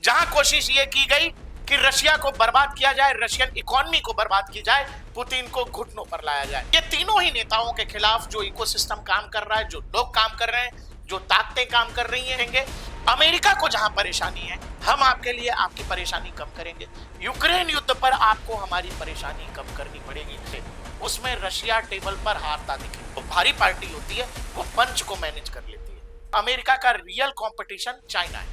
जहां कोशिश ये की गई कि रशिया को बर्बाद किया जाए, रशियन इकोनॉमी को बर्बाद की जाए, पुतिन को घुटनों पर लाया जाए। ये तीनों ही नेताओं के खिलाफ जो इकोसिस्टम काम कर रहा है, जो लोग काम कर रहे हैं, जो ताकतें काम कर रही हैं, अमेरिका को जहां परेशानी है, हम आपके लिए आपकी परेशानी कम करेंगे। यूक्रेन युद्ध पर आपको हमारी परेशानी कम करनी पड़ेगी। उसमें रशिया टेबल पर हारता दिखे। वो भारी पार्टी होती है, वो पंच को मैनेज कर लेती है। अमेरिका का रियल कंपटीशन चाइना है,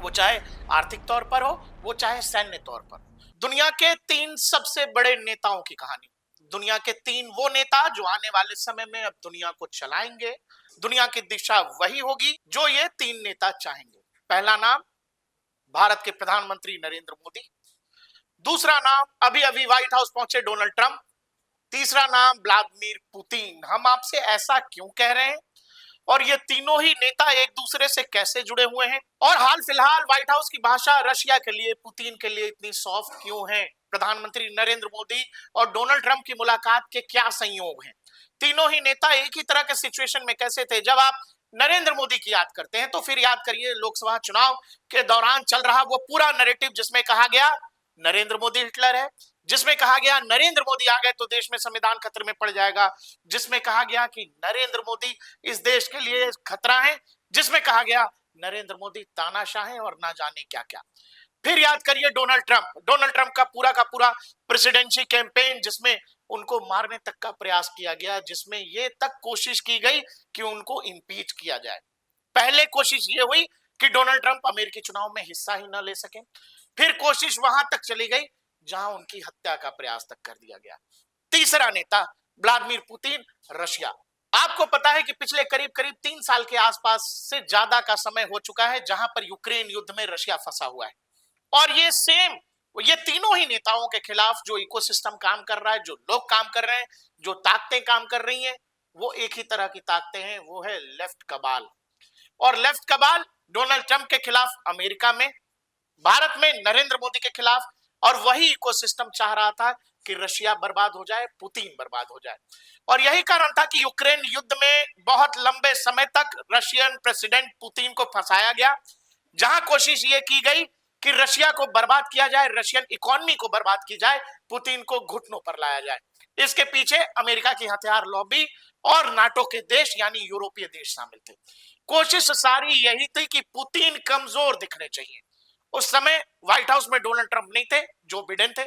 वो चाहे आर्थिक तौर पर हो, वो चाहे सैन्य तौर पर। दुनिया के 3 सबसे बड़े नेताओं की कहानी, दुनिया के 3 वो नेता जो आने वाले समय में अब दुनिया को चलाएंगे। दुनिया की दिशा वही होगी जो ये 3 नेता चाहेंगे। पहला नाम भारत के प्रधानमंत्री नरेंद्र मोदी, दूसरा नाम अभी अभी व्हाइट हाउस पहुंचे डोनाल्ड ट्रंप, तीसरा नाम व्लादिमीर पुतिन। हम आपसे ऐसा क्यों कह रहे हैं और ये तीनों ही नेता एक दूसरे से कैसे जुड़े हुए हैं, और हाल फिलहाल व्हाइट हाउस की भाषा रशिया के लिए, पुतिन के लिए इतनी सॉफ्ट क्यों है? प्रधानमंत्री नरेंद्र मोदी और डोनाल्ड ट्रंप की मुलाकात के क्या संयोग हैं? तीनों ही नेता एक ही तरह के सिचुएशन में कैसे थे? जब आप नरेंद्र मोदी की याद करते हैं तो फिर याद करिए लोकसभा चुनाव के दौरान चल रहा वो पूरा नैरेटिव जिसमें कहा गया नरेंद्र मोदी हिटलर है, जिसमें कहा गया नरेंद्र मोदी आ गए तो देश में संविधान खतरे में पड़ जाएगा, जिसमें कहा गया कि नरेंद्र मोदी इस देश के लिए खतरा है, जिसमें कहा गया नरेंद्र मोदी तानाशाह है और ना जाने क्या क्या। फिर याद करिए डोनाल्ड ट्रंप का पूरा प्रेसिडेंसी कैंपेन, जिसमें उनको मारने तक का प्रयास किया गया, जिसमें ये तक कोशिश की गई कि उनको इम्पीच किया जाए। पहले कोशिश ये हुई कि डोनाल्ड ट्रंप अमेरिकी चुनाव में हिस्सा ही न ले सके, फिर कोशिश वहां तक चली गई जहां उनकी हत्या का प्रयास तक कर दिया गया। तीसरा नेता व्लादिमीर पुतिन, रशिया। आपको पता है कि पिछले करीब करीब 3 साल के आसपास से ज्यादा का समय हो चुका है जहां पर यूक्रेन युद्ध में रशिया फंसा हुआ है, और ये तीनों ही नेताओं के खिलाफ जो इकोसिस्टम काम कर रहा है, जो लोग काम कर रहे हैं, जो ताकतें काम कर रही हैं, वो एक ही तरह की ताकतें हैं, वो है लेफ्ट कबाल। और लेफ्ट कबाल डोनाल्ड ट्रंप के खिलाफ अमेरिका में, भारत में नरेंद्र मोदी के खिलाफ, और वही इकोसिस्टम चाह रहा था कि रशिया बर्बाद हो जाए, पुतिन बर्बाद हो जाए। और यही कारण था कि यूक्रेन युद्ध में बहुत लंबे समय तक रशियन प्रेसिडेंट पुतिन को फंसाया गया, जहां कोशिश ये की गई कि रशिया को बर्बाद किया जाए, रशियन इकोनॉमी को बर्बाद की जाए, पुतिन को घुटनों पर लाया जाए। इसके पीछे अमेरिका की हथियार लॉबी और नाटो के देश यानी यूरोपीय देश शामिल थे। कोशिश सारी यही थी कि पुतिन कमजोर दिखने चाहिए। उस समय व्हाइट हाउस में डोनाल्ड ट्रंप नहीं थे, जो बिडेन थे।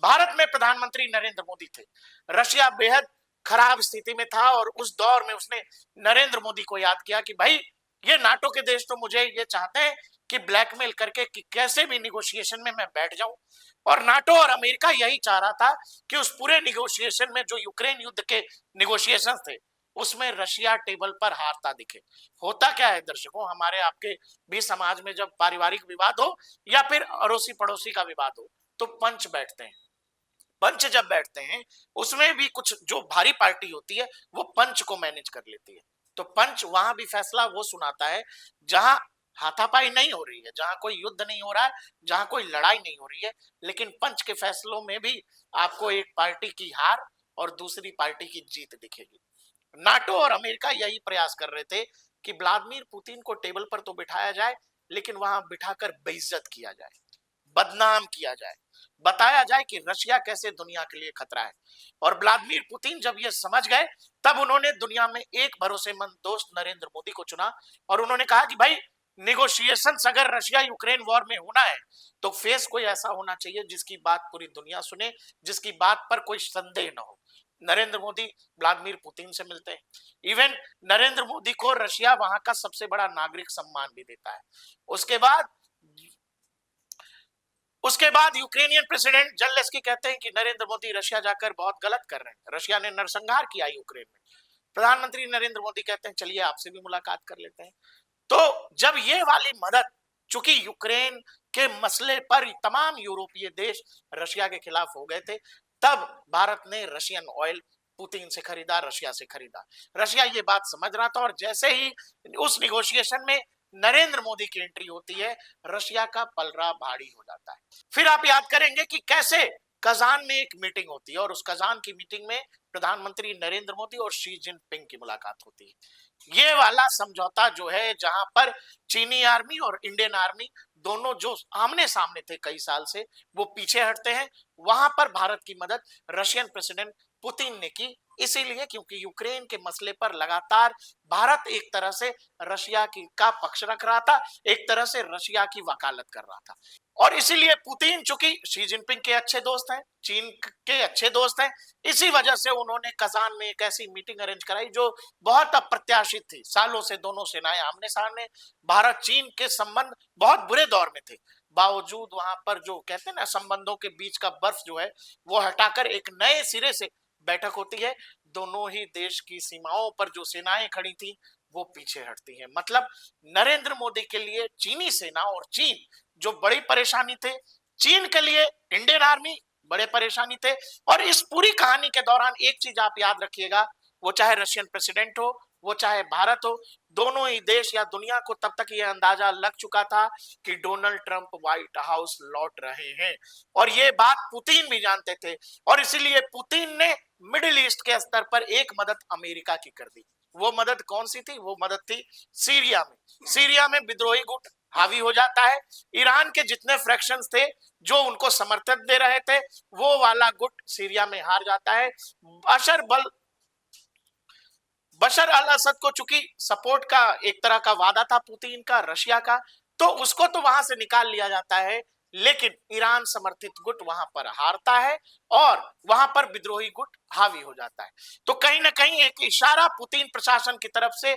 भारत में प्रधानमंत्री नरेंद्र मोदी थे। रशिया बेहद खराब स्थिति में था और उस दौर में उसने नरेंद्र मोदी को याद किया कि भाई ये नाटो के देश तो मुझे ये चाहते हैं कि ब्लैकमेल करके कि कैसे भी निगोशिएशन में मैं बैठ जाऊं, और नाटो और अमेरिका यही चाह रहा था कि उस पूरे निगोशिएशन में जो यूक्रेन युद्ध के निगोशिएशन थे उसमें रशिया टेबल पर हारता दिखे। होता क्या है दर्शकों, हमारे आपके भी समाज में जब पारिवारिक विवाद हो या फिर अड़ोसी पड़ोसी का विवाद हो तो पंच बैठते हैं। पंच जब बैठते हैं उसमें भी कुछ जो भारी पार्टी होती है वो पंच को मैनेज कर लेती है। तो पंच वहां भी फैसला वो सुनाता है जहां हाथापाई नहीं हो रही है, जहां कोई युद्ध नहीं हो रहा है, जहां कोई लड़ाई नहीं हो रही है, लेकिन पंच के फैसलों में भी आपको एक पार्टी की हार और दूसरी पार्टी की जीत दिखेगी। नाटो और अमेरिका यही प्रयास कर रहे थे कि व्लादिमीर पुतिन को टेबल पर तो बिठाया जाए, लेकिन वहां बिठाकर बेइज्जत किया जाए, बदनाम किया जाए, बताया जाए कि रशिया कैसे दुनिया के लिए खतरा है। और व्लादिमीर पुतिन जब ये समझ गए तब उन्होंने दुनिया में एक भरोसेमंद दोस्त नरेंद्र मोदी को चुना और उन्होंने कहा कि भाई निगोशिएशंस अगर रशिया यूक्रेन वॉर में होना है तो फेस कोई ऐसा होना चाहिए जिसकी बात पूरी दुनिया सुने, जिसकी बात पर कोई संदेह न हो। नरेंद्र मोदी व्लादिमीर पुतिन से मिलते हैं। इवन नरेंद्र मोदी को रशिया वहां का सबसे बड़ा नागरिक सम्मान भी देता है। उसके बाद यूक्रेनियन प्रेसिडेंट जेलेंस्की कहते हैं कि नरेंद्र मोदी रशिया जाकर बहुत गलत कर रहे हैं, रशिया ने नरसंहार किया यूक्रेन में। प्रधानमंत्री नरेंद्र मोदी कहते हैं चलिए आपसे भी मुलाकात कर लेते हैं। तो जब ये वाली मदद, चूंकि यूक्रेन के मसले पर तमाम यूरोपीय देश रशिया के खिलाफ हो गए थे, तब भारत ने रशियन ऑयल पुतिन से खरीदा, रशिया से खरीदा। रशिया ये बात समझ रहा था और जैसे ही उस निगोशिएशन में नरेंद्र मोदी की एंट्री होती है, रशिया का पलड़ा भारी हो जाता है। फिर आप याद करेंगे कि कैसे कजान में एक मीटिंग होती है और उस कजान की मीटिंग में प्रधानमंत्री नरेंद्र मोदी और शी जिनपिंग की मुलाकात होती है। ये वाला समझौता जो है, जहां पर चीनी आर्मी और इंडियन आर्मी दोनों जो आमने सामने थे कई साल से, वो पीछे हटते हैं। वहां पर भारत की मदद रशियन प्रेसिडेंट पुतिन ने की, इसीलिए क्योंकि यूक्रेन के मसले पर लगातार भारत एक तरह से रशिया की का पक्ष रख रहा था, एक तरह से रशिया की वकालत कर रहा था। और इसीलिए पुतिन चूंकि शी जिनपिंग के अच्छे दोस्त हैं, चीन के अच्छे दोस्त हैं, इसी वजह से उन्होंने कजान में एक ऐसी मीटिंग अरेंज कराई जो बहुत अप्रत्याशित थी। सालों से दोनों सेनाएं आमने सामने, भारत चीन के संबंध बहुत बुरे दौर में थे, बावजूद वहां पर जो कहते हैं ना संबंधों के बीच का बर्फ जो है वो हटाकर एक नए सिरे से बैठक होती है। दोनों ही देश की सीमाओं पर जो सेनाएं खड़ी थी वो पीछे हटती हैं। मतलब नरेंद्र मोदी के लिए चीनी सेना और चीन जो बड़ी परेशानी थे, चीन के लिए इंडियन आर्मी बड़े परेशानी थे। और इस पूरी कहानी के दौरान एक चीज आप याद रखिएगा, वो चाहे रशियन प्रेसिडेंट हो, वो चाहे भारत हो, दोनों ही देश या दुनिया को तब तक यह अंदाजा लग चुका था कि डोनाल्ड ट्रंप व्हाइट हाउस लौट रहे हैं। और ये बात पुतिन भी जानते थे, और इसीलिए पुतिन ने मिडिल ईस्ट के स्तर पर एक मदद अमेरिका की कर दी। वो मदद कौन सी थी? वो मदद थी सीरिया में। सीरिया में विद्रोही गुट हावी हो जाता है, ईरान के जितने फ्रैक्शंस थे जो उनको समर्थन दे रहे थे, वो वाला गुट सीरिया में हार जाता है। बशर अल असद को चूंकि सपोर्ट का एक तरह का वादा था पुतिन का, रशिया का, तो उसको तो वहां से निकाल लिया जाता है, लेकिन ईरान समर्थित गुट वहां पर हारता है और वहां पर विद्रोही गुट हावी हो जाता है। तो कहीं ना कहीं एक इशारा पुतिन प्रशासन की तरफ से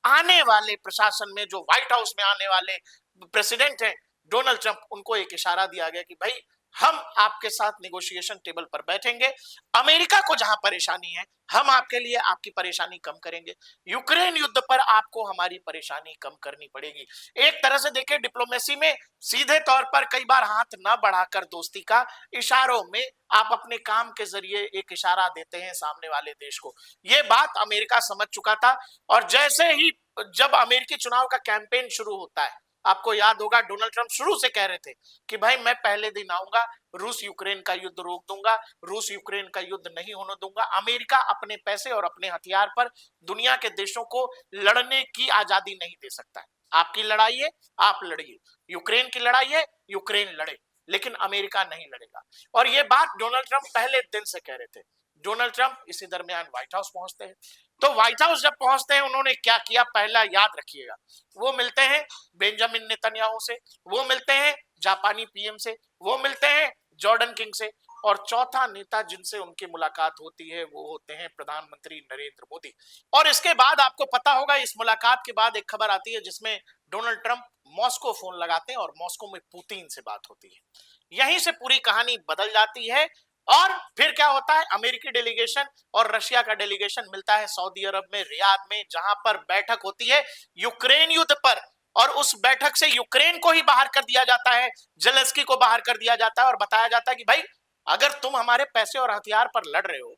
आने वाले प्रशासन में, जो व्हाइट हाउस में आने वाले प्रेसिडेंट हैं डोनाल्ड ट्रंप, उनको एक इशारा दिया गया कि भाई हम आपके साथ नेगोशिएशन टेबल पर बैठेंगे, अमेरिका को जहां परेशानी है हम आपके लिए आपकी परेशानी कम करेंगे, यूक्रेन युद्ध पर आपको हमारी परेशानी कम करनी पड़ेगी। एक तरह से देखिए, डिप्लोमेसी में सीधे तौर पर कई बार हाथ न बढ़ाकर दोस्ती का, इशारों में आप अपने काम के जरिए एक इशारा देते हैं सामने वाले देश को। यह बात अमेरिका समझ चुका था। और जैसे ही जब अमेरिकी चुनाव का कैंपेन शुरू होता है, आपको याद होगा डोनाल्ड ट्रंप शुरू से कह रहे थे कि भाई मैं पहले दिन आऊंगा, रूस यूक्रेन का युद्ध रोक दूंगा, रूस यूक्रेन का युद्ध नहीं होने दूंगा, अमेरिका अपने पैसे और अपने हथियार पर दुनिया के देशों को लड़ने की आजादी नहीं दे सकता है। आपकी लड़ाई है, आप लड़िए, यूक्रेन की लड़ाई है, यूक्रेन लड़े, लेकिन अमेरिका नहीं लड़ेगा। और यह बात डोनाल्ड ट्रंप पहले दिन से कह रहे थे। डोनाल्ड ट्रंप इसी दरमियान व्हाइट हाउस पहुंचते हैं। तो व्हाइट हाउस जब पहुंचते हैं, उन्होंने क्या किया पहला याद रखिएगा, वो मिलते हैं बेंजामिन नेतन्याहू से, वो मिलते हैं जापानी पीएम से, वो मिलते हैं जॉर्डन किंग से, और चौथा नेता जिनसे उनकी मुलाकात होती है वो होते हैं प्रधानमंत्री नरेंद्र मोदी। और इसके बाद आपको पता होगा, इस मुलाकात के बाद एक खबर आती है जिसमें डोनाल्ड ट्रंप मॉस्को फोन लगाते हैं और मॉस्को में पुतिन से बात होती है। यहीं से पूरी कहानी बदल जाती है। और फिर क्या होता है, अमेरिकी डेलीगेशन और रशिया का डेलीगेशन मिलता है सऊदी अरब में रियाद में, जहां पर बैठक होती है यूक्रेन युद्ध पर। और उस बैठक से यूक्रेन को ही बाहर कर दिया जाता है, जेलेंस्की को बाहर कर दिया जाता है, और बताया जाता है कि भाई अगर तुम हमारे पैसे और हथियार पर लड़ रहे हो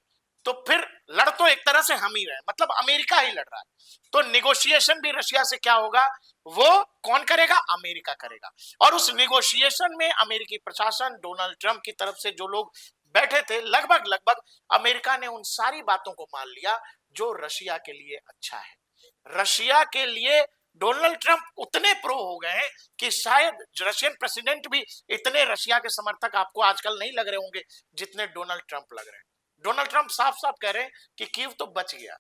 तो फिर लड़ तो एक तरह से हम ही रहे, मतलब अमेरिका ही लड़ रहा है। तो निगोशिएशन भी रशिया से क्या होगा, वो कौन करेगा? अमेरिका करेगा। और उस निगोशिएशन में अमेरिकी प्रशासन, डोनाल्ड ट्रंप की तरफ से जो लोग बैठे थे, लगभग लगभग अमेरिका ने उन सारी बातों को मान लिया जो रशिया के लिए अच्छा है। रशिया के लिए डोनाल्ड ट्रंप उतने प्रो हो गए हैं कि शायद रशियन प्रेसिडेंट भी इतने रशिया के समर्थक आपको आजकल नहीं लग रहे होंगे जितने डोनाल्ड ट्रंप लग रहे हैं। डोनाल्ड ट्रंप साफ साफ कह रहे हैं कि कीव तो बच गया,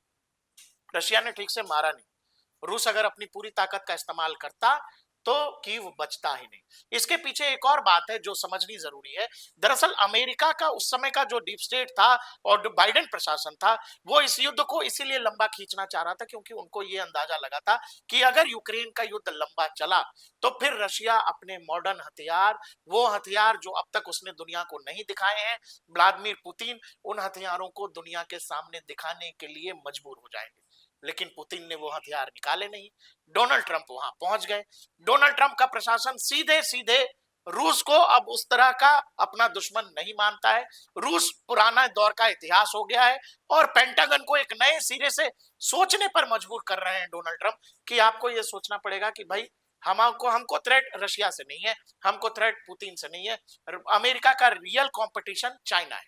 रशिया ने ठीक से मारा नहीं। रूस अगर अपनी पूरी ताकत का इस्तेमाल करता तो कीव बचता ही नहीं। इसके पीछे एक और बात है जो समझनी जरूरी है। दरअसल अमेरिका का उस समय का जो डीप स्टेट था और जो बाइडेन प्रशासन था, वो इस युद्ध को इसीलिए लंबा खींचना चाह रहा था क्योंकि उनको ये अंदाजा लगा था कि अगर यूक्रेन का युद्ध लंबा चला तो फिर रशिया अपने मॉडर्न हथियार, वो हथियार जो अब तक उसने दुनिया को नहीं दिखाए हैं, व्लादिमीर पुतिन उन हथियारों को दुनिया के सामने दिखाने के लिए मजबूर हो जाएंगे। लेकिन पुतिन ने वो हथियार निकाले नहीं। डोनाल्ड ट्रंप वहां पहुंच गए। डोनाल्ड ट्रंप का प्रशासन सीधे सीधे रूस को अब उस तरह का अपना दुश्मन नहीं मानता है। रूस पुराना दौर का इतिहास हो गया है और पेंटागन को एक नए सिरे से सोचने पर मजबूर कर रहे हैं डोनाल्ड ट्रंप कि आपको यह सोचना पड़ेगा कि भाई हमको थ्रेट रशिया से नहीं है, हमको थ्रेट पुतिन से नहीं है। अमेरिका का रियल कंपटीशन चाइना है,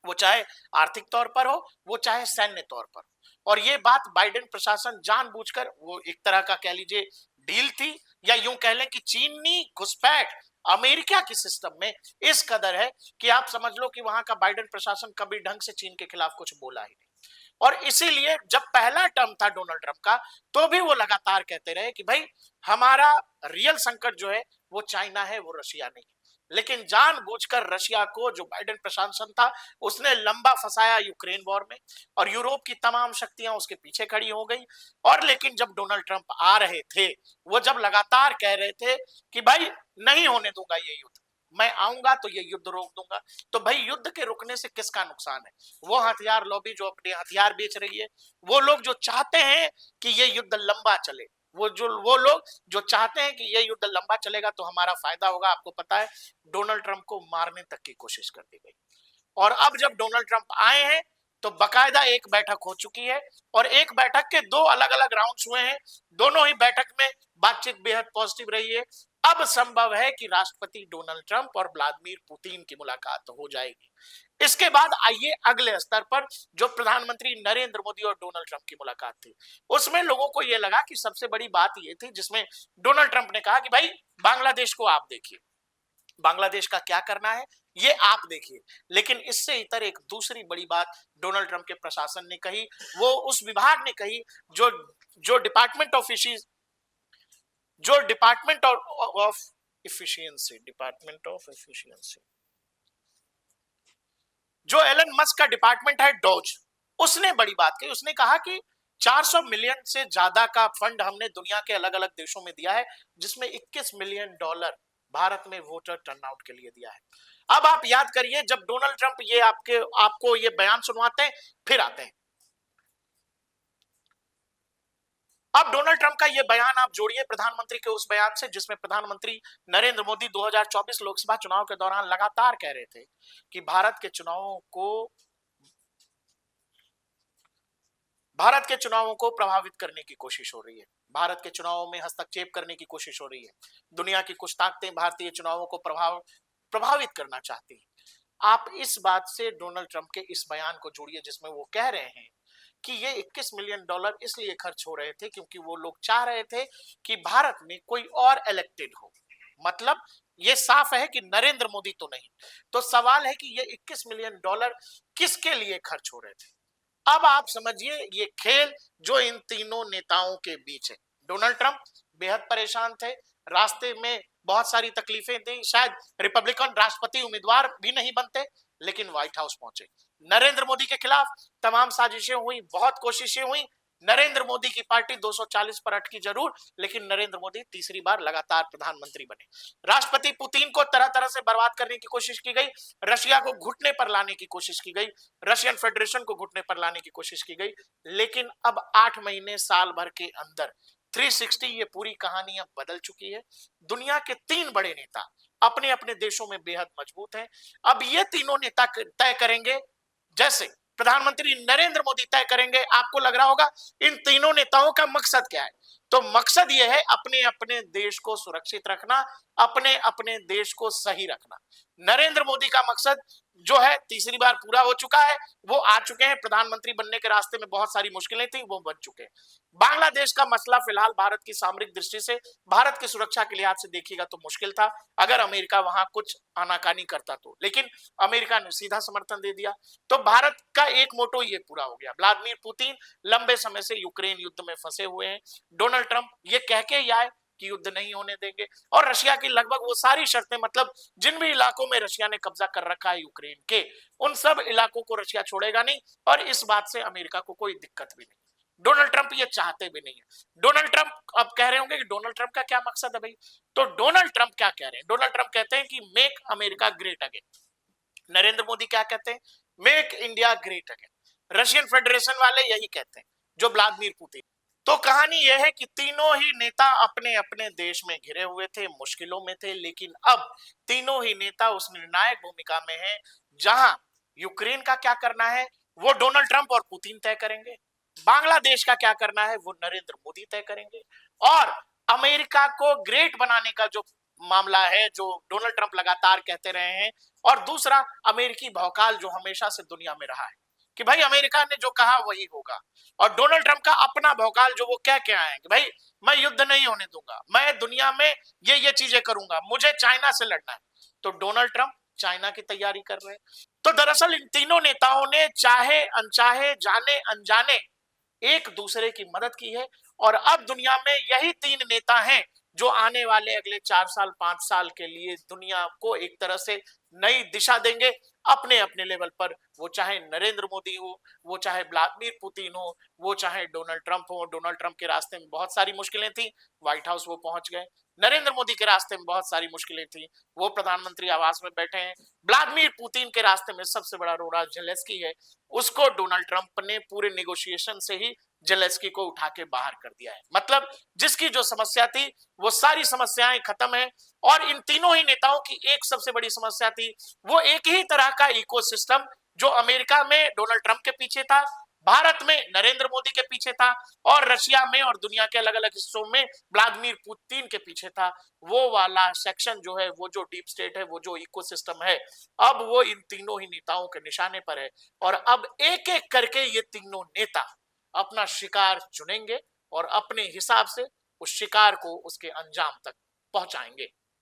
वो चाहे आर्थिक तौर पर हो, वो चाहे सैन्य तौर पर। और ये बात बाइडेन प्रशासन जानबूझकर, वो एक तरह का कह लीजिए डील थी या यूं कह लें कि चीनी घुसपैठ अमेरिका के सिस्टम में इस कदर है कि आप समझ लो कि वहां का बाइडेन प्रशासन कभी ढंग से चीन के खिलाफ कुछ बोला ही नहीं। और इसीलिए जब पहला टर्म था डोनाल्ड ट्रंप का, तो भी वो लगातार कहते रहे कि भाई हमारा रियल संकट जो है वो चाइना है, वो रशिया नहीं। लेकिन जानबूझकर रशिया को, जो बाइडेन प्रशासन था, उसने लंबा फंसाया यूक्रेन वॉर में, और यूरोप की तमाम शक्तियां उसके पीछे खड़ी हो गई। और लेकिन जब डोनाल्ड ट्रंप आ रहे थे, वो जब लगातार कह रहे थे कि भाई नहीं होने दूंगा ये युद्ध, मैं आऊंगा तो ये युद्ध रोक दूंगा, तो भाई युद्ध के रुकने से किसका नुकसान है? वो हथियार लॉबी जो अपने हथियार बेच रही है, वो लोग जो चाहते हैं कि ये युद्ध लंबा चले, वो लोग जो चाहते हैं कि ये युद्ध लंबा चलेगा तो हमारा फायदा होगा। आपको पता है डोनाल्ड ट्रंप को मारने तक की कोशिश कर दी गई। और अब जब डोनाल्ड ट्रंप आए हैं तो बकायदा एक बैठक हो चुकी है, और एक बैठक के दो अलग अलग राउंड्स हुए हैं। दोनों ही बैठक में बातचीत बेहद पॉजिटिव रही है। अब संभव है कि राष्ट्रपति डोनाल्ड ट्रंप और व्लादिमीर पुतिन की मुलाकात हो जाएगी। इसके बाद आइए अगले स्तर पर, जो प्रधानमंत्री नरेंद्र मोदी और डोनाल्ड ट्रंप की मुलाकात थी, उसमें लोगों को यह लगा कि सबसे बड़ी बात यह थी, जिसमें डोनाल्ड ट्रंप ने कहा कि भाई बांग्लादेश को आप देखिए, बांग्लादेश का क्या करना है ये आप देखिए। लेकिन इससे इतर एक दूसरी बड़ी बात डोनाल्ड ट्रंप के प्रशासन ने कही, वो उस विभाग ने कही जो जो डिपार्टमेंट ऑफ इश्यूज जो डिपार्टमेंट ऑफ एफिशिएंसी जो एलन मस्क का डिपार्टमेंट है, डॉज, उसने बड़ी बात कही। उसने कहा कि 400 मिलियन से ज्यादा का फंड हमने दुनिया के अलग अलग देशों में दिया है, जिसमें $21 मिलियन भारत में वोटर टर्नआउट के लिए दिया है। अब आप याद करिए, जब डोनाल्ड ट्रंप ये आपको ये बयान सुनवाते हैं, फिर आते हैं। अब डोनाल्ड ट्रंप का ये बयान आप जोड़िए प्रधानमंत्री के उस बयान से, जिसमें प्रधानमंत्री नरेंद्र मोदी 2024 लोकसभा चुनाव के दौरान लगातार कह रहे थे कि भारत के चुनावों को प्रभावित करने की कोशिश हो रही है, भारत के चुनावों में हस्तक्षेप करने की कोशिश हो रही है, दुनिया की कुछ ताकतें भारतीय चुनावों को प्रभावित करना चाहती हैं। आप इस बात से डोनाल्ड ट्रंप के इस बयान को जोड़िए, जिसमें वो कह रहे हैं कि ये $21 मिलियन इसलिए खर्च हो रहे थे क्योंकि वो लोग चाह रहे थे कि भारत में कोई और इलेक्टेड हो। मतलब ये साफ है कि नरेंद्र मोदी तो नहीं। तो सवाल है कि ये $21 मिलियन किसके लिए खर्च हो रहे थे? अब आप समझिए ये खेल जो इन तीनों नेताओं के बीच है। डोनाल्ड ट्रंप बेहद परेशान थे, रास्ते में बहुत सारी तकलीफें थी, शायद रिपब्लिकन राष्ट्रपति उम्मीदवार भी नहीं बनते, लेकिन व्हाइट हाउस पहुंचे। नरेंद्र मोदी के खिलाफ तमाम साजिशें हुई, बहुत कोशिशें हुई। नरेंद्र मोदी की पार्टी 240 पर अटकी जरूर, लेकिन नरेंद्र मोदी तीसरी बार लगातार प्रधानमंत्री बने। राष्ट्रपति पुतिन को तरह तरह से बर्बाद करने की कोशिश की गई, रशिया को घुटने पर लाने की कोशिश की गई, रशियन फेडरेशन को घुटने पर लाने की कोशिश की गई। लेकिन अब 8 महीने साल भर के अंदर 360 ये पूरी कहानी अब बदल चुकी है। दुनिया के 3 बड़े नेता अपने अपने देशों में बेहद मजबूत हैं। अब ये तीनों नेता तय करेंगे, जैसे प्रधानमंत्री नरेंद्र मोदी तय करेंगे। आपको लग रहा होगा इन तीनों नेताओं का मकसद क्या है? तो मकसद यह है अपने अपने देश को सुरक्षित रखना, अपने अपने देश को सही रखना। नरेंद्र मोदी का मकसद जो है तीसरी बार पूरा हो चुका है, वो आ चुके हैं, प्रधानमंत्री बनने के रास्ते में बहुत सारी मुश्किलें थी, वो बन चुके हैं। बांग्लादेश का मसला फिलहाल भारत की सामरिक दृष्टि से, भारत की सुरक्षा के लिहाज से देखिएगा तो मुश्किल था, अगर अमेरिका वहां कुछ आनाकानी करता तो, लेकिन अमेरिका ने सीधा समर्थन दे दिया। तो भारत का एक मोटो ये पूरा हो गया। व्लादिमीर पुतिन लंबे समय से यूक्रेन युद्ध में फंसे हुए हैं। डोनाल्ड ट्रंप ये कह के ही आए कि युद्ध नहीं होने देंगे, और रशिया की लगभग वो सारी शर्तें, मतलब जिन भी इलाकों में रशिया ने कब्जा कर रखा है यूक्रेन के, उन सब इलाकों को रशिया छोड़ेगा नहीं, और इस बात से अमेरिका को कोई दिक्कत भी नहीं। डोनाल्ड ट्रंप ये चाहते भी नहीं है। डोनाल्ड ट्रंप अब कह रहे होंगे कि डोनाल्ड ट्रंप का क्या मकसद है भाई? तो डोनाल्ड ट्रंप क्या कह रहे हैं? डोनाल्ड ट्रंप कहते हैं कि make America great again. Narendra Modi क्या कहते हैं? Make India great again. Russian federation वाले यही कहते हैं, जो व्लादिमीर पुतिन। तो कहानी यह है कि तीनों ही नेता अपने अपने देश में घिरे हुए थे, मुश्किलों में थे, लेकिन अब तीनों ही नेता उस निर्णायक भूमिका में हैं जहां यूक्रेन का क्या करना है वो डोनाल्ड ट्रंप और पुतिन तय करेंगे, बांग्लादेश का क्या करना है वो नरेंद्र मोदी तय करेंगे, और अमेरिका को ग्रेट बनाने का जो मामला है, जो डोनाल्ड ट्रंप लगातार कहते रहे हैं, और दूसरा अमेरिकी भौकाल जो हमेशा से दुनिया में रहा है, कि भाई अमेरिका ने जो कहा वही होगा, और डोनाल्ड ट्रंप का अपना भौकाल जो वो कह के आए हैं कि भाई मैं युद्ध नहीं होने दूंगा, मैं दुनिया में ये चीजें करूंगा, मुझे चाइना से लड़ना है। तो डोनाल्ड ट्रंप चाइना की तैयारी कर रहे हैं। तो दरअसल इन तीनों नेताओं ने चाहे अनचाहे, जाने अनजाने, एक दूसरे की मदद की है। और अब दुनिया में यही तीन नेता हैं जो आने वाले अगले 4 साल 5 साल के लिए दुनिया को एक तरह से नई दिशा देंगे अपने अपने लेवल पर। वो चाहे नरेंद्र मोदी हो, वो चाहे व्लादिमीर पुतिन हो, वो चाहे डोनाल्ड ट्रंप हो। डोनाल्ड ट्रंप के रास्ते में बहुत सारी मुश्किलें थी, व्हाइट हाउस वो पहुंच गए। नरेंद्र मोदी के रास्ते में बहुत सारी मुश्किलें थी, वो प्रधानमंत्री आवास में बैठे हैं। व्लादिमीर पुतिन के रास्ते में सबसे बड़ा रोड़ा जेलेंस्की है, उसको डोनाल्ड ट्रंप ने पूरे निगोशिएशन से ही जेलेंस्की को उठा के बाहर कर दिया है। मतलब जिसकी जो समस्या थी वो सारी समस्याएं खत्म है। और इन तीनों ही नेताओं की एक सबसे बड़ी समस्या थी, वो एक ही तरह का इकोसिस्टम जो अमेरिका में डोनाल्ड ट्रंप के पीछे था, भारत में नरेंद्र मोदी के पीछे था, और रशिया में और दुनिया के अलग अलग हिस्सों में व्लादिमीर पुतिन के पीछे था। वो वाला सेक्शन जो है, वो जो डीप स्टेट है, वो जो इकोसिस्टम है, अब वो इन तीनों ही नेताओं के निशाने पर है। और अब एक एक करके ये तीनों नेता अपना शिकार चुनेंगे और अपने हिसाब से उस शिकार को उसके अंजाम तक पहुंचाएंगे।